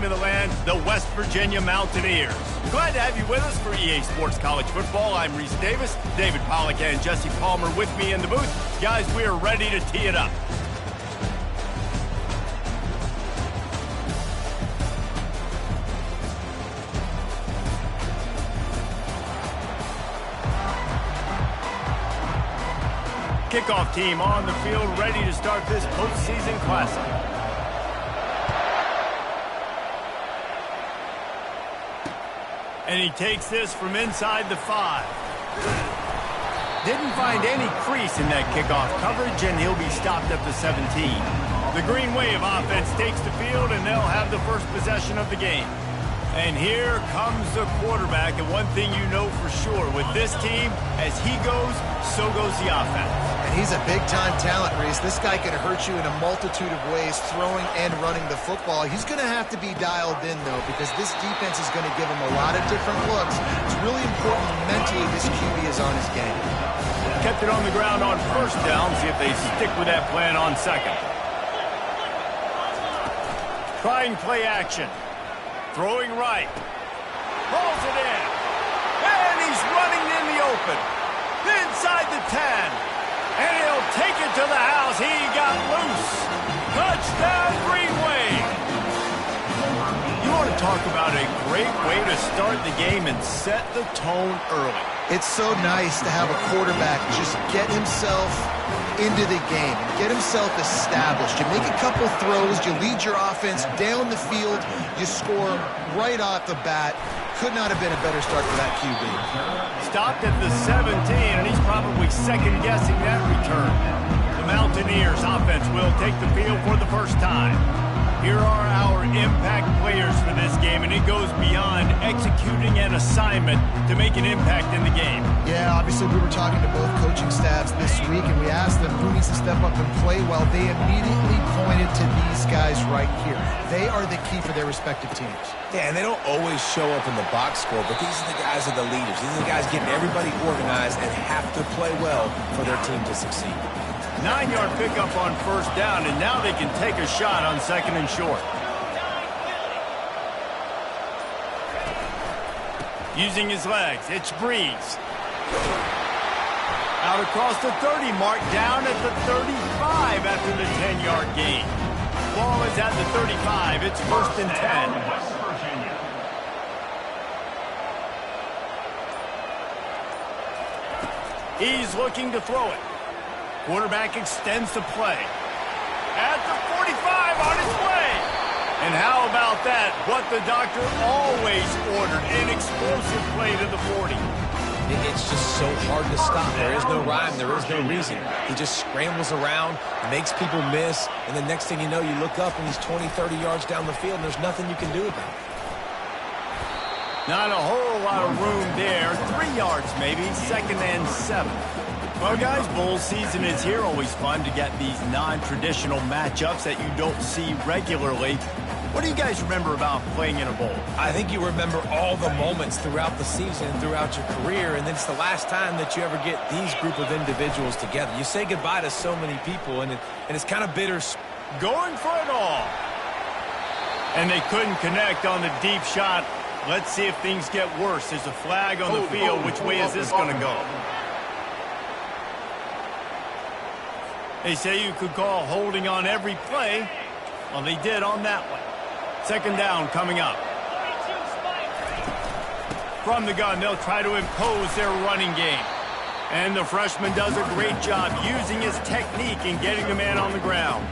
team in the land, the West Virginia Mountaineers. Glad to have you with us for EA Sports College Football. I'm Reese Davis, David Pollack and Jesse Palmer with me in the booth. Guys, we are ready to tee it up. Kickoff team on the field, ready to start this postseason classic. And he takes this from inside the 5. Didn't find any crease in that kickoff coverage, and he'll be stopped at the 17. The Green Wave offense takes the field, and they'll have the first possession of the game. And here comes the quarterback, and one thing you know for sure, with this team, as he goes, so goes the offense. And he's a big-time talent, Reese. This guy can hurt you in a multitude of ways, throwing and running the football. He's going to have to be dialed in, though, because this defense is going to give him a lot of different looks. It's really important mentally this QB is on his game. Kept it on the ground on first down. See if they stick with that plan on second. Trying play action. Throwing right. Rolls it in. And he's running in the open. Inside the 10. And he'll take it to the house. He got loose. Touchdown, Green Wave. You want to talk about a great way to start the game and set the tone early. It's so nice to have a quarterback just get himself into the game, get himself established. You make a couple throws, you lead your offense down the field, you score right off the bat. Could not have been a better start for that QB. Stopped at the 17, and he's probably second-guessing that return. The Mountaineers offense will take the field for the first time. Here are our impact players for this game, and it goes beyond executing an assignment to make an impact in the game. Yeah, obviously we were talking to both coaching staffs this week, and we asked them who needs to step up and play well. They immediately pointed to these guys right here. They are the key for their respective teams. Yeah, and they don't always show up in the box score, but these are the guys that are the leaders. These are the guys getting everybody organized and have to play well for their team to succeed. 9-yard pickup on first down, and now they can take a shot on second and short. Using his legs, it's Breeze. Out across the 30, marked down at the 35 after the 10-yard gain. Ball is at the 35, it's first and 10. He's looking to throw it. Quarterback extends the play. At the 45, on his way. And how about that? What the doctor always ordered, an explosive play to the 40. It's just so hard to stop. There is no rhyme. There is no reason. He just scrambles around, makes people miss, and the next thing you know, you look up and he's 20, 30 yards down the field, and there's nothing you can do about it. Not a whole lot of room there. 3 yards maybe, second and 7. Well, guys, bowl season is here. Always fun to get these non-traditional matchups that you don't see regularly. What do you guys remember about playing in a bowl? I think you remember all the moments throughout the season, throughout your career, and then it's the last time that you ever get these group of individuals together. You say goodbye to so many people, and it's kind of bitter. Going for it all. And they couldn't connect on the deep shot. Let's see if things get worse. There's a flag on the field. Which way is this going to go? They say you could call holding on every play. Well, they did on that one. Second down coming up. From the gun, they'll try to impose their running game. And the freshman does a great job using his technique and getting the man on the ground.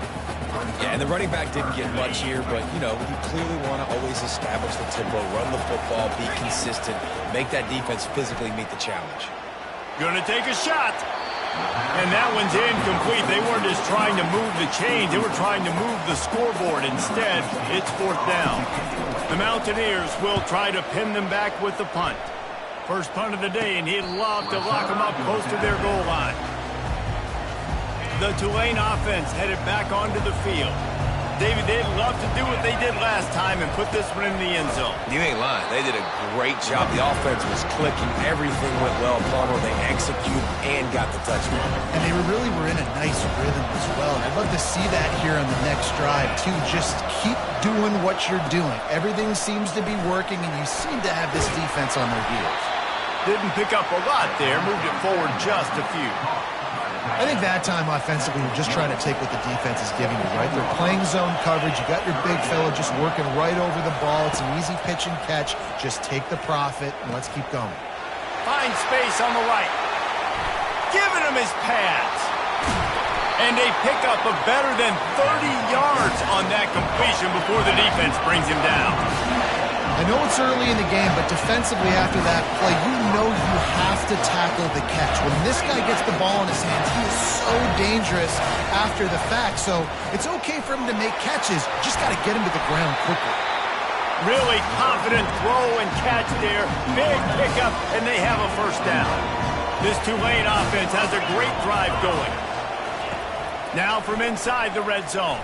Yeah, and the running back didn't get much here, but, you know, you clearly want to always establish the tempo, run the football, be consistent, make that defense physically meet the challenge. Gonna take a shot. And that one's incomplete. They weren't just trying to move the chains. They were trying to move the scoreboard. Instead, it's fourth down. The Mountaineers will try to pin them back with the punt. First punt of the day, and he'd love to lock them up close to their goal line. The Tulane offense headed back onto the field. David, they'd love to do what they did last time and put this one in the end zone. You ain't lying. They did a great job. The offense was clicking. Everything went well. Palmer, they executed and got the touchdown. And they really were in a nice rhythm as well. And I'd love to see that here on the next drive, too. Just keep doing what you're doing. Everything seems to be working, and you seem to have this defense on their heels. Didn't pick up a lot there. Moved it forward just a few. I think that time offensively, you're just trying to take what the defense is giving you, right? They're playing zone coverage. You got your big fella just working right over the ball. It's an easy pitch and catch. Just take the profit, and let's keep going. Find space on the right. Giving him his pads. And they pick up a better than 30 yards on that completion before the defense brings him down. I know it's early in the game, but defensively after that play, you know you have to tackle the catch. When this guy gets the ball in his hands, he is so dangerous after the fact. So it's okay for him to make catches. Just got to get him to the ground quickly. Really confident throw and catch there. Big pickup, and they have a first down. This Tulane offense has a great drive going. Now from inside the red zone.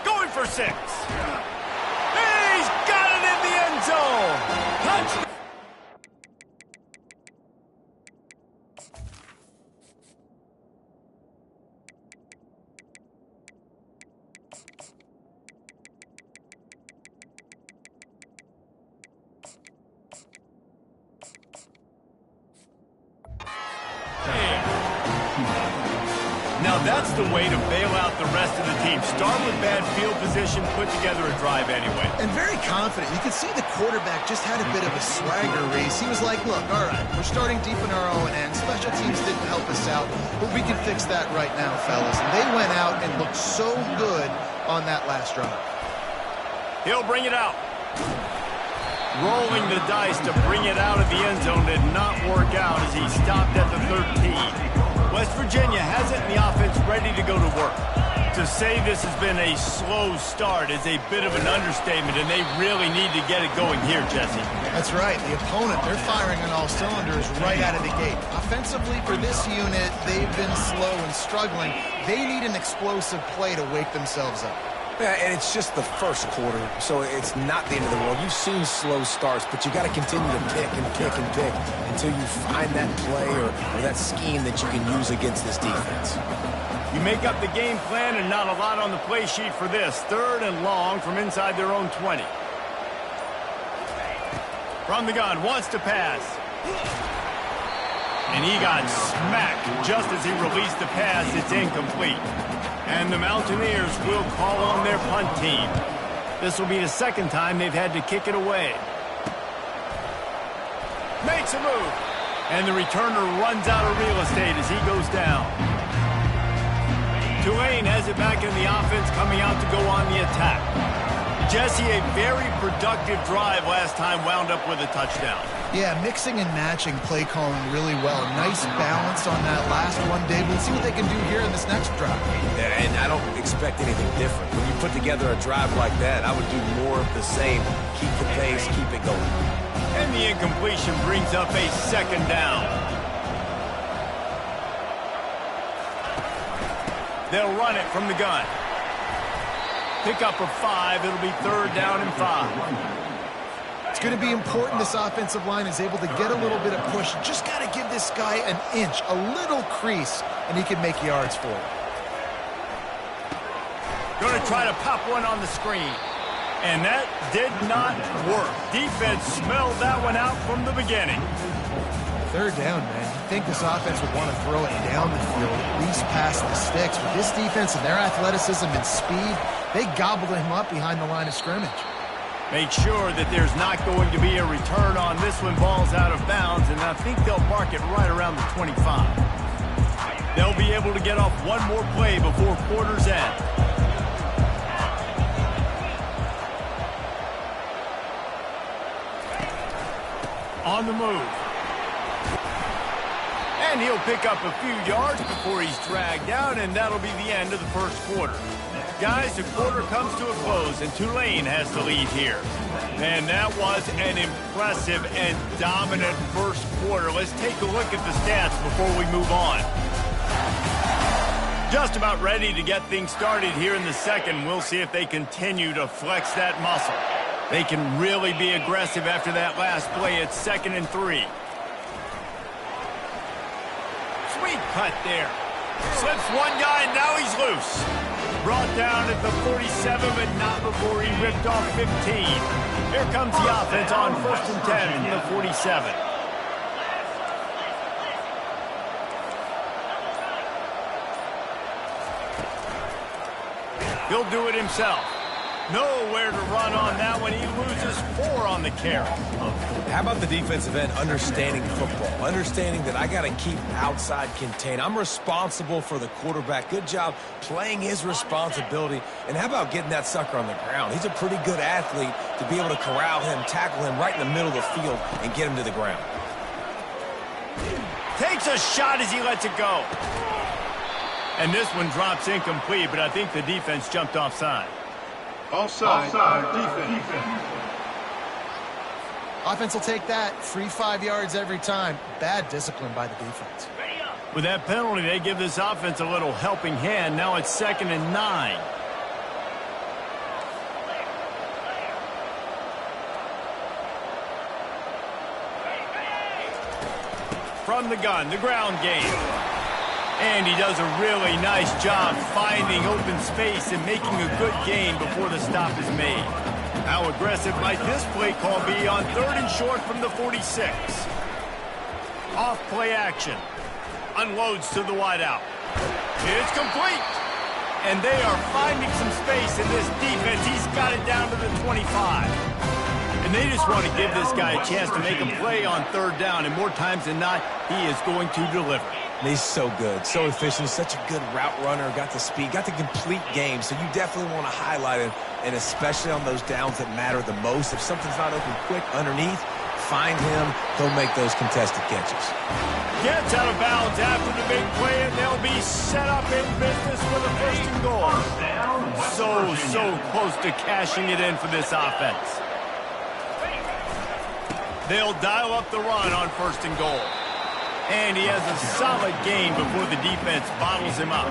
Going for 6. He's got it in the end zone. Touchdown. Now that's the way to bail out the rest of the team. Start with bad field position, put together a drive anyway. And very confident. You can see the quarterback just had a bit of a swagger race. He was like, look, all right, we're starting deep in our own end. Special teams didn't help us out, but we can fix that right now, fellas. And they went out and looked so good on that last drive. He'll bring it out. Rolling the dice to bring it out of the end zone did not work out as he stopped at the 13. West Virginia has it in the offense ready to go to work. To say this has been a slow start is a bit of an understatement, and they really need to get it going here, Jesse. That's right. The opponent, they're firing on all cylinders right out of the gate. Offensively for this unit, they've been slow and struggling. They need an explosive play to wake themselves up. Yeah, and it's just the first quarter, so it's not the end of the world. You've seen slow starts, but you got to continue to pick and pick and pick until you find that play or that scheme that you can use against this defense. You make up the game plan and not a lot on the play sheet for this. 3rd and long from inside their own 20. From the gun, wants to pass. And he got smacked just as he released the pass. It's incomplete. And the Mountaineers will call on their punt team. This will be the second time they've had to kick it away. Makes a move. And the returner runs out of real estate as he goes down. Tulane has it back in the offense, coming out to go on the attack. Jesse, a very productive drive last time, wound up with a touchdown. Yeah, mixing and matching play calling really well. Nice balance on that last one, Dave. We'll see what they can do here in this next drive. Yeah, and I don't expect anything different. When you put together a drive like that, I would do more of the same. Keep the pace, keep it going. And the incompletion brings up a second down. They'll run it from the gun. Pick up a 5. It'll be 3rd down and 5. It's going to be important this offensive line is able to get a little bit of push. Just got to give this guy an inch, a little crease, and he can make yards for it. Going to try to pop one on the screen. And that did not work. Defense smelled that one out from the beginning. 3rd down, man. You'd think this offense would want to throw it down the field, at least past the sticks. With this defense and their athleticism and speed, they gobbled him up behind the line of scrimmage. Make sure that there's not going to be a return on this one. Ball's out of bounds, and I think they'll mark it right around the 25. They'll be able to get off one more play before quarter's end. On the move. And he'll pick up a few yards before he's dragged down, and that'll be the end of the first quarter. Guys, the quarter comes to a close, and Tulane has the lead here. And that was an impressive and dominant first quarter. Let's take a look at the stats before we move on. Just about ready to get things started here in the second. We'll see if they continue to flex that muscle. They can really be aggressive after that last play. It's 2nd and 3. Sweet cut there. Slips one guy, and now he's loose. Brought down at the 47, but not before he ripped off 15. Here comes the offense on 1st and 10 from the 47. He'll do it himself. Nowhere to run on that one. He loses 4 on the carry. How about the defensive end understanding football? Understanding that I got to keep outside contain. I'm responsible for the quarterback. Good job playing his responsibility. And how about getting that sucker on the ground? He's a pretty good athlete to be able to corral him, tackle him right in the middle of the field, and get him to the ground. Takes a shot as he lets it go. And this one drops incomplete, but I think the defense jumped offside. Offside defense. Offense will take that. Free 5 yards every time. Bad discipline by the defense. With that penalty, they give this offense a little helping hand. Now it's 2nd and 9. From the gun, the ground game. And he does a really nice job finding open space and making a good gain before the stop is made. How aggressive might this play call be on 3rd and short from the 46? Off play action. Unloads to the wideout. It's complete. And they are finding some space in this defense. He's got it down to the 25. And they just want to give this guy a chance to make a play on 3rd down. And more times than not, he is going to deliver. And he's so good, so efficient, such a good route runner, got the speed, got the complete game, so you definitely want to highlight him, and especially on those downs that matter the most. If something's not open quick underneath, find him, he'll make those contested catches. Gets out of bounds after the big play, and they'll be set up in business with a 1st and goal. So close to cashing it in for this offense. They'll dial up the run on 1st and goal. And he has a solid gain before the defense bottles him up.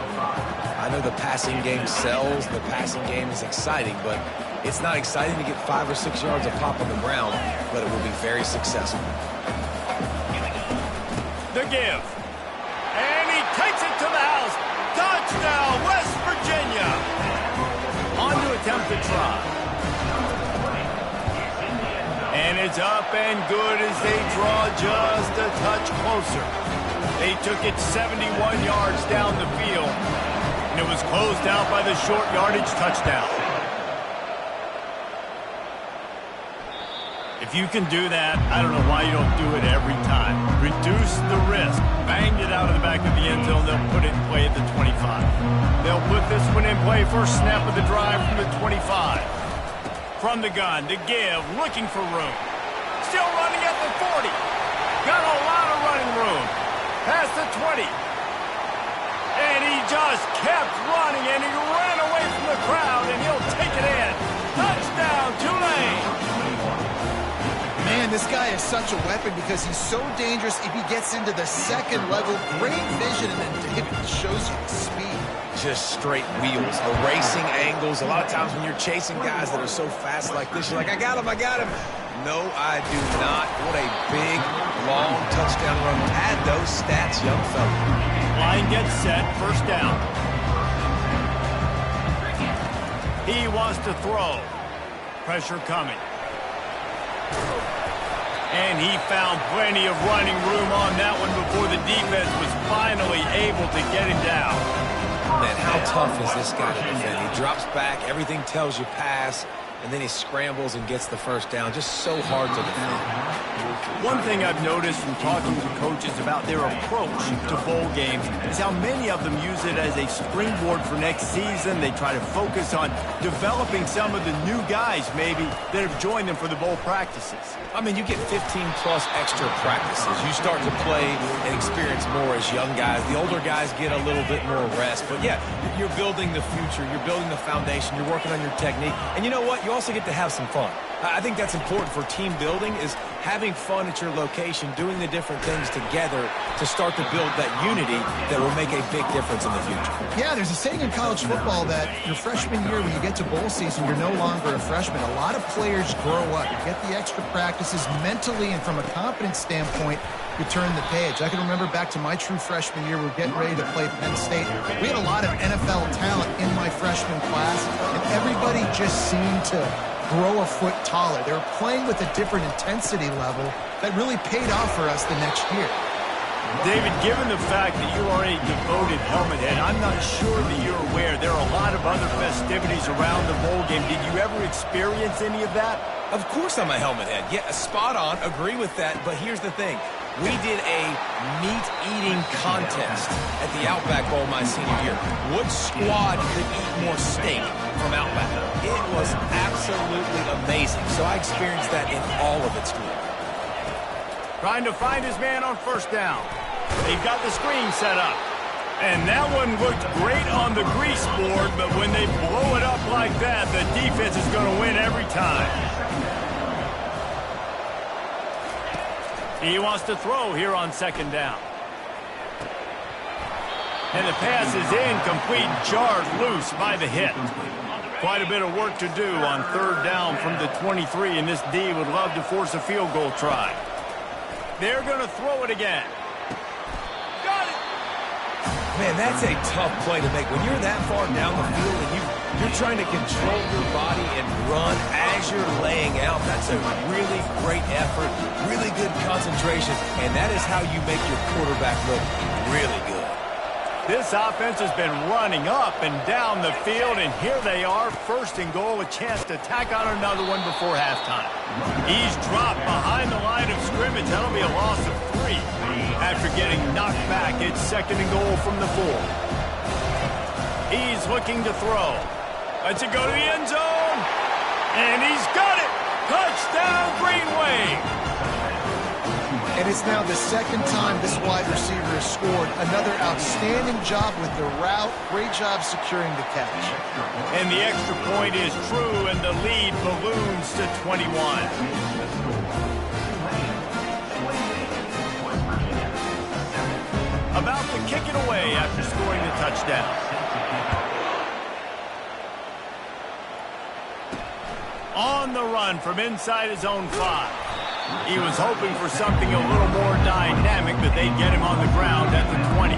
I know the passing game sells, the passing game is exciting, but it's not exciting to get 5 or 6 yards of pop on the ground, but it will be very successful. The give. And he takes it to the house. Touchdown, West Virginia. On to attempt the try. And it's up and good as they draw just a touch closer. They took it 71 yards down the field, and it was closed out by the short yardage touchdown. If you can do that, I don't know why you don't do it every time. Reduce the risk. Banged it out of the back of the end zone. They'll put it in play at the 25. They'll put this one in play. First snap of the drive from the 25. From the gun, to give, looking for room. Still running at the 40. Got a lot of running room. Past the 20. And he just kept running, and he ran away from the crowd, and he'll take it in. Touchdown, Tulane. Man, this guy is such a weapon because he's so dangerous if he gets into the 2nd level. Great vision, and then David shows you the speed. Just straight wheels, erasing angles. A lot of times when you're chasing guys that are so fast like this, you're like, I got him. No, I do not. What a big, long touchdown run. Add those stats, young fella. Line gets set, 1st down. He wants to throw. Pressure coming. And he found plenty of running room on that one before the defense was finally able to get him down. Man, how tough is this guy to defend? He drops back, everything tells you pass, and then he scrambles and gets the 1st down. Just so hard to defend. One thing I've noticed from talking to coaches about their approach to bowl games is how many of them use it as a springboard for next season. They try to focus on developing some of the new guys maybe that have joined them for the bowl practices. I mean, you get 15-plus extra practices. You start to play and experience more as young guys. The older guys get a little bit more rest. But, yeah, you're building the future. You're building the foundation. You're working on your technique. And you know what? You you also get to have some fun. I think that's important for team building, is having fun at your location, doing the different things together to start to build that unity that will make a big difference in the future. Yeah, there's a saying in college football that your freshman year, when you get to bowl season, you're no longer a freshman. A lot of players grow up. You get the extra practices mentally, and from a confidence standpoint, you turn the page. I can remember back to my true freshman year, we were getting ready to play Penn State. We had a lot of NFL talent in my freshman class, and everybody just seemed to grow a foot taller. They were playing with a different intensity level that really paid off for us the next year. David, given the fact that you are a devoted helmet head, I'm not sure that you're aware there are a lot of other festivities around the bowl game. Did you ever experience any of that? Of course I'm a helmet head. Yeah, spot on. Agree with that. But here's the thing. We did a meat-eating contest at the Outback Bowl my senior year. What squad could eat more steak from Outback? It was absolutely amazing. So I experienced that in all of its glory. Trying to find his man on first down. They've got the screen set up. And that one looked great on the grease board, but when they blow it up like that, the defense is going to win every time. He wants to throw here on second down. And the pass is incomplete, jarred loose by the hit. Quite a bit of work to do on third down from the 23, and this D would love to force a field goal try. They're going to throw it again. Got it! Man, that's a tough play to make. When you're that far down the field and you're trying to control your body and run as you're laying out, that's a really great effort, really good concentration, and that is how you make your quarterback look really good. This offense has been running up and down the field, and here they are, first and goal, a chance to tack on another one before halftime. He's dropped behind the line of scrimmage. That'll be a loss of 3 after getting knocked back. It's second and goal from the 4. He's looking to throw. Lets it go to the end zone, and he's got it. Touchdown, Green Wave. And it's now the second time this wide receiver has scored. Another outstanding job with the route. Great job securing the catch. And the extra point is true, and the lead balloons to 21. About to kick it away after scoring the touchdown. On the run from inside his own 5. He was hoping for something a little more dynamic, but they'd get him on the ground at the 20.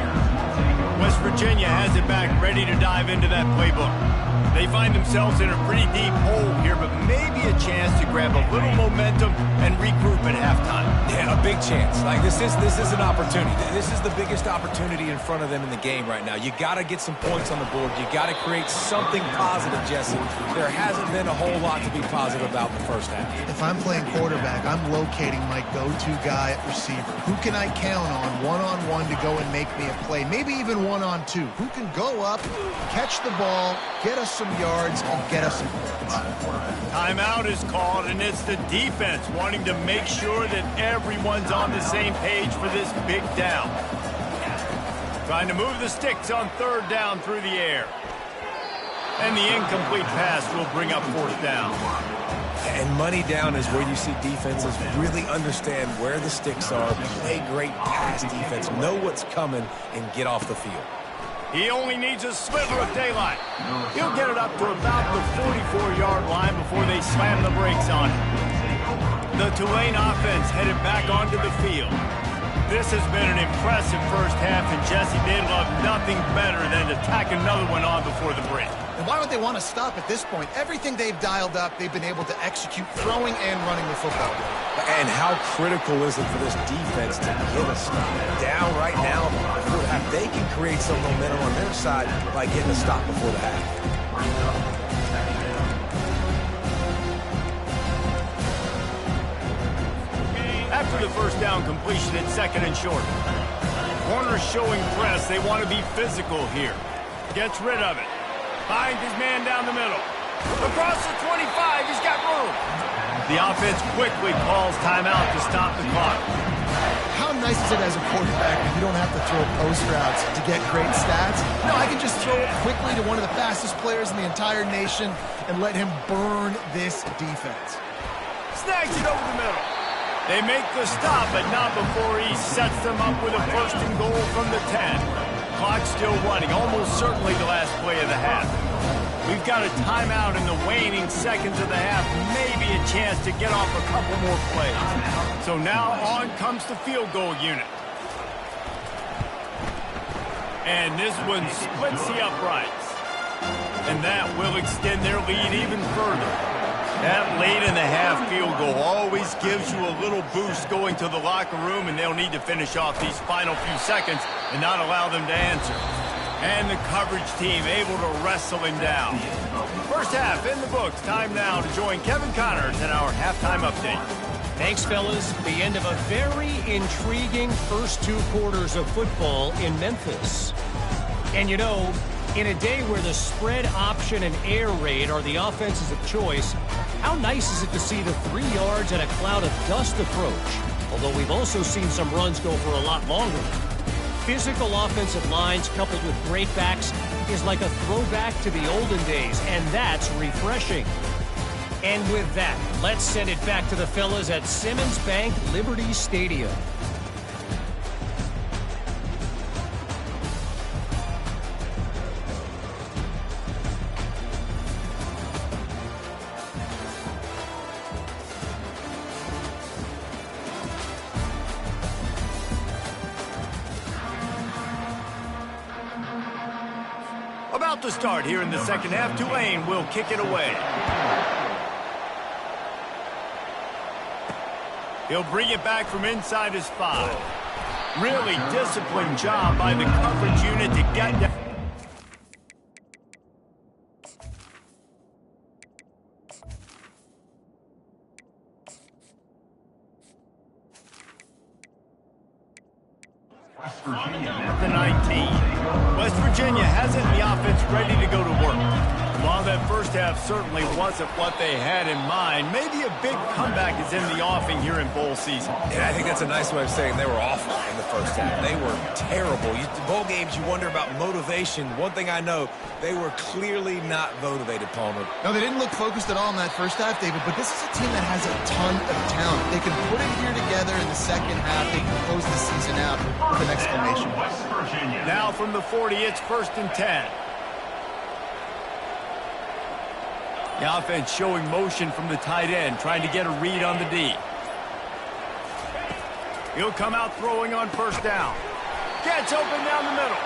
West Virginia has it back, ready to dive into that playbook. They find themselves in a pretty deep hole here, but maybe a chance to grab a little momentum and regroup at halftime. Yeah, a big chance. Like this is an opportunity. This is the biggest opportunity in front of them in the game right now. You got to get some points on the board. You got to create something positive, Jesse. There hasn't been a whole lot to be positive about in the first half. If I'm playing quarterback, I'm locating my go-to guy at receiver. Who can I count on one-on-one to go and make me a play? Maybe even one-on-two. Who can go up, catch the ball, get us some yards, and get us some points. Timeout is called, and it's the defense wanting to make sure that everyone's on the same page for this big down. Trying to move the sticks on third down through the air. And the incomplete pass will bring up fourth down. And money down is where you see defenses really understand where the sticks are, play great pass defense, know what's coming, and get off the field. He only needs a sliver of daylight. He'll get it up to about the 44-yard line before they slam the brakes on it. The Tulane offense headed back onto the field. This has been an impressive first half, and Jesse, they'd love nothing better than to tack another one on before the break. And why would they want to stop at this point? Everything they've dialed up, they've been able to execute throwing and running the football. And how critical is it for this defense to get a stop? Down right now, before the half, they can create some momentum on their side by getting a stop before the half. After the first down completion, it's second and short. Corners showing press. They want to be physical here. Gets rid of it. Finds his man down the middle. Across the 25, he's got room. The offense quickly calls timeout to stop the clock. How nice is it as a quarterback when you don't have to throw post routes to get great stats? No, I can just throw it quickly to one of the fastest players in the entire nation and let him burn this defense. Snags it over the middle. They make the stop, but not before he sets them up with a first and goal from the 10. Clock still running, almost certainly the last play of the half. We've got a timeout in the waning seconds of the half, maybe a chance to get off a couple more plays. So now on comes the field goal unit. And this one splits the uprights. And that will extend their lead even further. That late-in-the-half field goal always gives you a little boost going to the locker room, and they'll need to finish off these final few seconds and not allow them to answer. And the coverage team able to wrestle him down. First half in the books. Time now to join Kevin Connors in our halftime update. Thanks, fellas. The end of a very intriguing first 2 quarters of football in Memphis. And you know, in a day where the spread option and air raid are the offenses of choice, how nice is it to see the 3 yards and a cloud of dust approach? Although we've also seen some runs go for a lot longer. Physical offensive lines coupled with great backs is like a throwback to the olden days, and that's refreshing. And with that, let's send it back to the fellas at Simmons Bank Liberty Stadium. About to start here in the second half, Tulane will kick it away. He'll bring it back from inside his 5. Really disciplined job by the coverage unit to get down. The 19. West Virginia has it in the offense ready to go to work. While that first half certainly wasn't what they had in mind, maybe a big comeback is in the offing here in bowl season. Yeah, I think that's a nice way of saying they were awful in the first half. They were terrible. Bowl games, you wonder about motivation. One thing I know, they were closely not motivated, Palmer. No, they didn't look focused at all in that first half, David, but this is a team that has a ton of talent. They can put it here together in the second half. They can close the season out with an exclamation. Now from the 40, it's 1st and 10. The offense showing motion from the tight end, trying to get a read on the D. He'll come out throwing on first down. Gets open down the middle.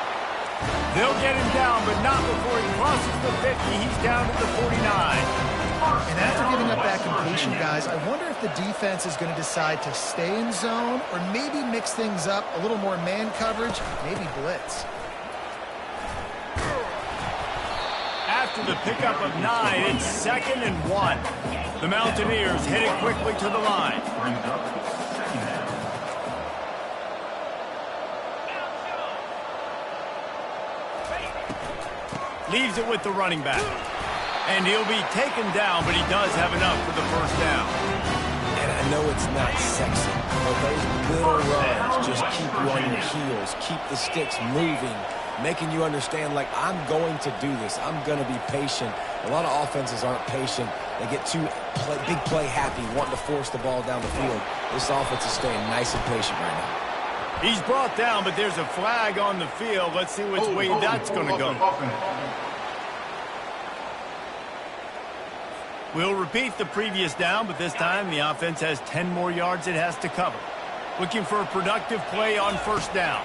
They'll get him down, but not before he crosses the 50. He's down at the 49. And after giving up that completion, guys, I wonder if the defense is going to decide to stay in zone or maybe mix things up, a little more man coverage, maybe blitz. After the pickup of 9, it's 2nd and 1. The Mountaineers headed quickly to the line. Leaves it with the running back. And he'll be taken down, but he does have enough for the first down. And I know it's not sexy, but those little runs just keep you on your heels, keep the sticks moving, making you understand, like, I'm going to do this. I'm going to be patient. A lot of offenses aren't patient. They get too big play happy, wanting to force the ball down the field. This offense is staying nice and patient right now. He's brought down, but there's a flag on the field. Let's see which way that's going to go. We'll repeat the previous down, but this time the offense has 10 more yards it has to cover. Looking for a productive play on first down.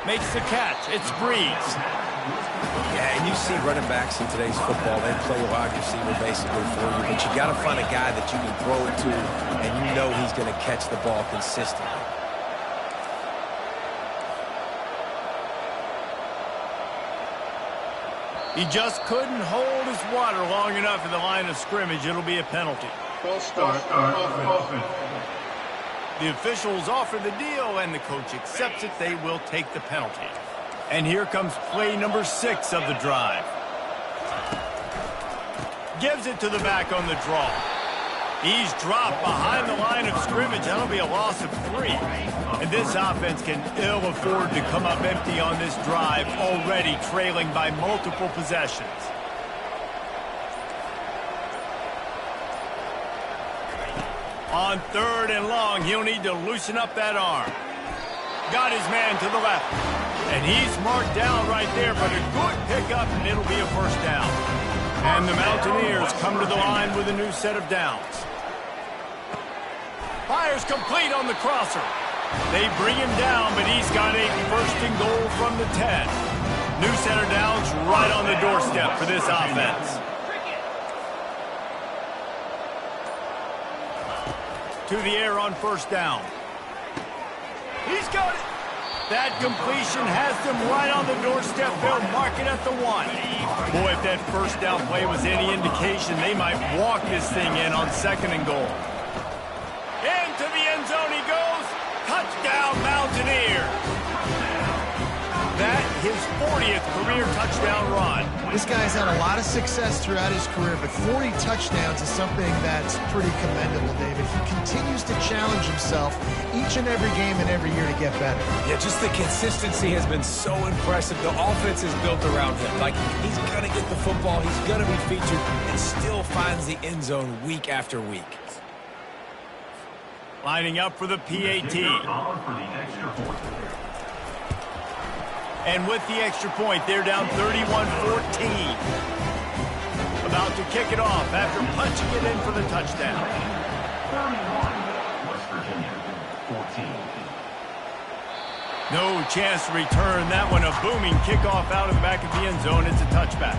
Makes the catch. It's Breeze. Yeah, and you see running backs in today's football, they play wide receiver basically for you, but you got to find a guy that you can throw it to, and you know he's going to catch the ball consistently. He just couldn't hold his water long enough in the line of scrimmage. It'll be a penalty. False start. Offense. The officials offer the deal, and the coach accepts it. They will take the penalty. And here comes play number 6 of the drive. Gives it to the back on the draw. He's dropped behind the line of scrimmage. That'll be a loss of 3. And this offense can ill afford to come up empty on this drive, already trailing by multiple possessions. On 3rd and long, he'll need to loosen up that arm. Got his man to the left. And he's marked down right there, but a good pickup, and it'll be a first down. And the Mountaineers come to the line with a new set of downs. Fires complete on the crosser. They bring him down, but he's got a first and goal from the 10. New set of downs right on the doorstep for this offense. To the air on first down. He's got it. That completion has them right on the doorstep. They'll mark it at the 1. Boy, if that first down play was any indication, they might walk this thing in on 2nd and goal. Into the end zone he goes. Touchdown, Mountaineers. That his 40th career touchdown run. This guy's had a lot of success throughout his career, but 40 touchdowns is something that's pretty commendable, David. He continues to challenge himself each and every game and every year to get better. Yeah, just the consistency has been so impressive. The offense is built around him. Like, he's going to get the football, he's going to be featured, and still finds the end zone week after week. Lining up for the PAT. And with the extra point, they're down 31-14. About to kick it off after punching it in for the touchdown. 31, West Virginia, 14. No chance to return that one. A booming kickoff out of the back of the end zone. It's a touchback.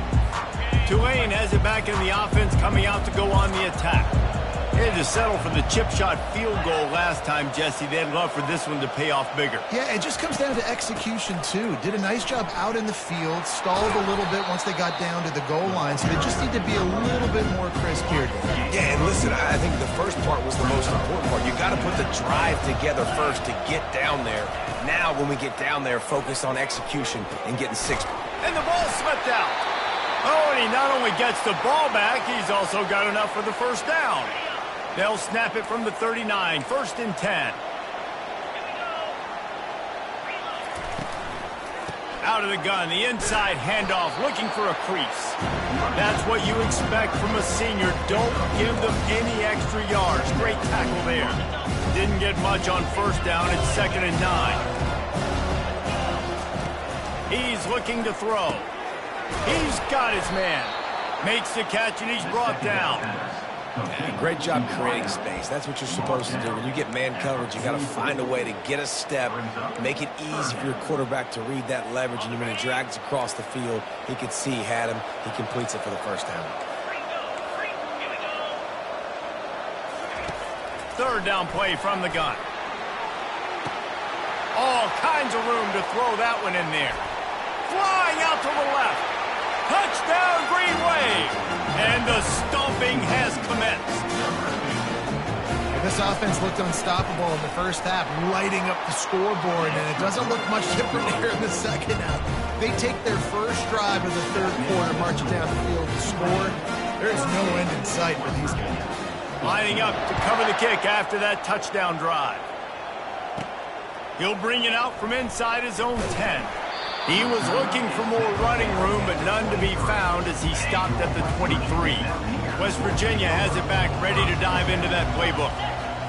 Tulane has it back in the offense, coming out to go on the attack. They had to settle for the chip shot field goal last time, Jesse. They'd love for this one to pay off bigger. Yeah, it just comes down to execution, too. Did a nice job out in the field, stalled a little bit once they got down to the goal line, so they just need to be a little bit more crisp here. Yeah, and listen, I think the first part was the most important part. You got to put the drive together first to get down there. Now, when we get down there, focus on execution and getting 6. And the ball slipped out. Oh, and he not only gets the ball back, he's also got enough for the first down. They'll snap it from the 39, 1st and 10. Out of the gun, the inside handoff, looking for a crease. That's what you expect from a senior. Don't give them any extra yards. Great tackle there. Didn't get much on first down. It's 2nd and 9. He's looking to throw. He's got his man. Makes the catch, and he's brought down. Yeah, great job creating space. That's what you're supposed to do. When you get man coverage, you got to find a way to get a step, make it easy for your quarterback to read that leverage, and when he drags across the field, he could see he had him. He completes it for the first down. 3rd down play from the gun. All kinds of room to throw that one in there. Flying out to the left. Touchdown, Green Wave! And the stomping has commenced. This offense looked unstoppable in the first half, lighting up the scoreboard, and it doesn't look much different here in the second half. They take their first drive of the 3rd quarter, march down the field to score. There's no end in sight for these guys. Lining up to cover the kick after that touchdown drive. He'll bring it out from inside his own 10. He was looking for more running room, but none to be found as he stopped at the 23. West Virginia has it back, ready to dive into that playbook.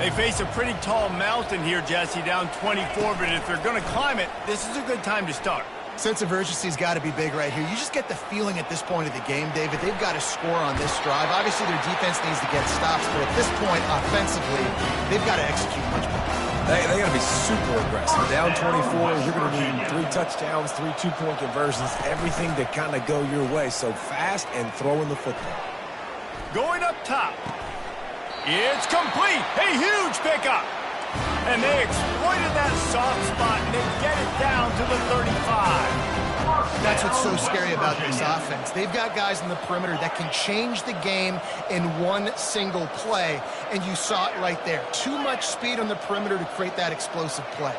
They face a pretty tall mountain here, Jesse, down 24, but if they're going to climb it, this is a good time to start. Sense of urgency's got to be big right here. You just get the feeling at this point of the game, David, they've got to score on this drive. Obviously, their defense needs to get stops, but at this point, offensively, they've got to execute much better. They got to be super aggressive. Down 24, you're going to need 3 touchdowns, 3 two-point conversions, everything to kind of go your way. So fast and throwing the football. Going up top. It's complete. A huge pickup. And they exploited that soft spot, and they get it down to the 35. That's what's so scary about this offense. They've got guys in the perimeter that can change the game in one single play, and you saw it right there. Too much speed on the perimeter to create that explosive play.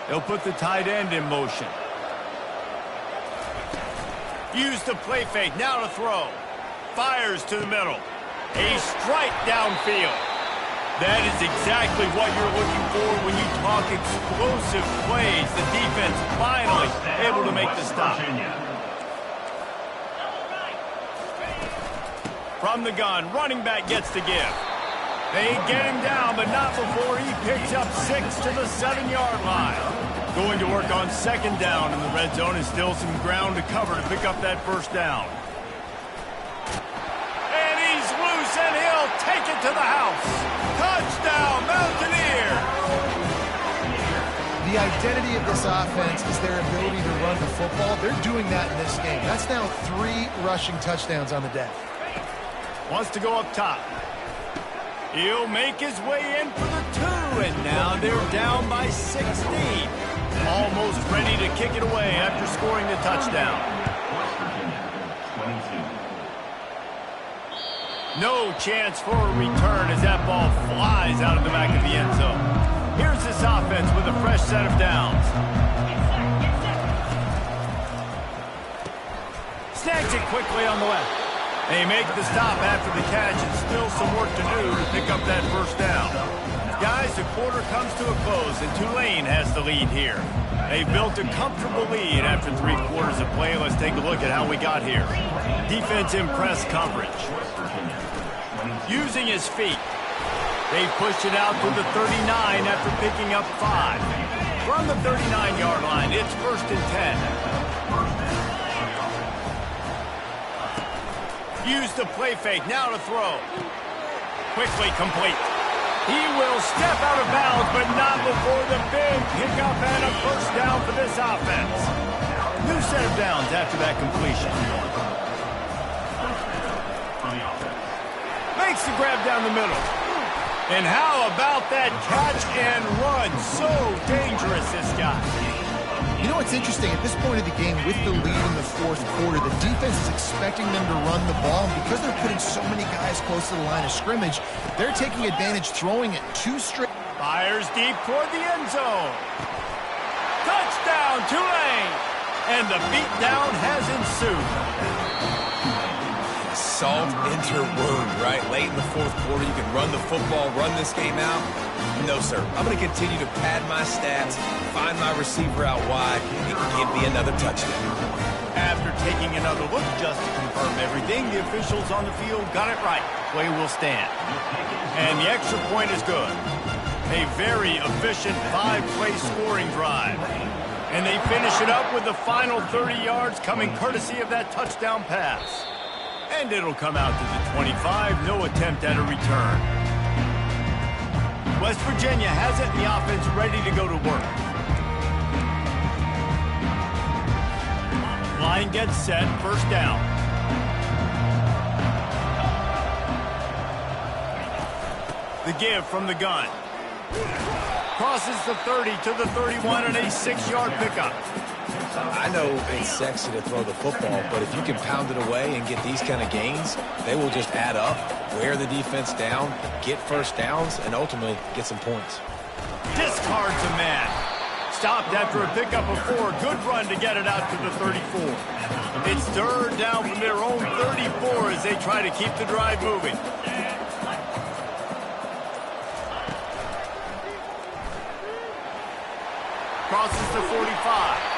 They'll put the tight end in motion. Use the play fake. Now to throw. Fires to the middle. A strike downfield. That is exactly what you're looking for when you talk explosive plays. The defense finally able to make the stop. From the gun, running back gets the give. They get him down, but not before he picks up 6 to the 7-yard line. Going to work on second down in the red zone, and still some ground to cover to pick up that first down. And he's loose, and he'll take it to the house. Touchdown, Mountaineer! The identity of this offense is their ability to run the football. They're doing that in this game. That's now 3 rushing touchdowns on the day. Wants to go up top. He'll make his way in for the 2, and now they're down by 16. Almost ready to kick it away after scoring the touchdown. West Virginia, 22. No chance for a return as that ball flies out of the back of the end zone. Here's this offense with a fresh set of downs. Snags it quickly on the left. They make the stop after the catch, and still some work to do to pick up that first down. Guys, the quarter comes to a close, and Tulane has the lead here. They've built a comfortable lead after 3 quarters of play. Let's take a look at how we got here. Defense in press coverage. Using his feet. They pushed it out to the 39 after picking up 5. From the 39-yard line, it's 1st and 10. Use the play fake, now to throw. Quickly complete. He will step out of bounds, but not before the big pickup and a first down for this offense. New set of downs after that completion. Makes the grab down the middle. And how about that catch and run? So dangerous, this guy. You know what's interesting? At this point of the game, with the lead in the 4th quarter, the defense is expecting them to run the ball. And because they're putting so many guys close to the line of scrimmage, they're taking advantage, throwing it 2 straight. Fires deep toward the end zone. Touchdown, Tulane! And the beatdown has ensued. Salt into wound, right? Late in the 4th quarter, you can run the football, run this game out. No, sir. I'm going to continue to pad my stats, find my receiver out wide, and give me another touchdown. After taking another look just to confirm everything, the officials on the field got it right. Play will stand. And the extra point is good. A very efficient 5-play scoring drive. And they finish it up with the final 30 yards coming courtesy of that touchdown pass. And it'll come out to the 25, no attempt at a return. West Virginia has it, and the offense ready to go to work. Line gets set, first down. The give from the gun. Crosses the 30 to the 31 and a 6-yard pickup. I know it's sexy to throw the football, but if you can pound it away and get these kind of gains, they will just add up, wear the defense down, get first downs, and ultimately get some points. Discards a man. Stopped after a pickup of 4. Good run to get it out to the 34. It's 3rd down from their own 34 as they try to keep the drive moving. Crosses the 45.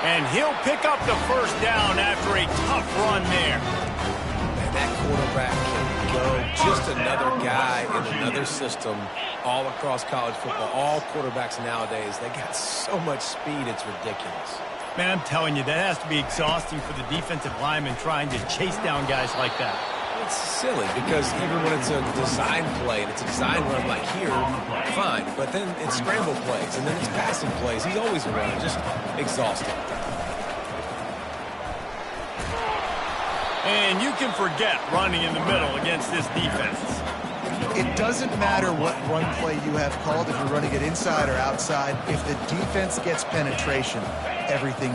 And he'll pick up the first down after a tough run there. And that quarterback can go. Just another guy in another system all across college football. All quarterbacks nowadays, they got so much speed, it's ridiculous. Man, I'm telling you, that has to be exhausting for the defensive lineman trying to chase down guys like that. It's silly because even when it's a design play and it's a design run like here, fine. But then it's scramble plays and then it's passing plays. He's always running, just exhausting. And you can forget running in the middle against this defense. It doesn't matter what run play you have called, if you're running it inside or outside. If the defense gets penetration, everything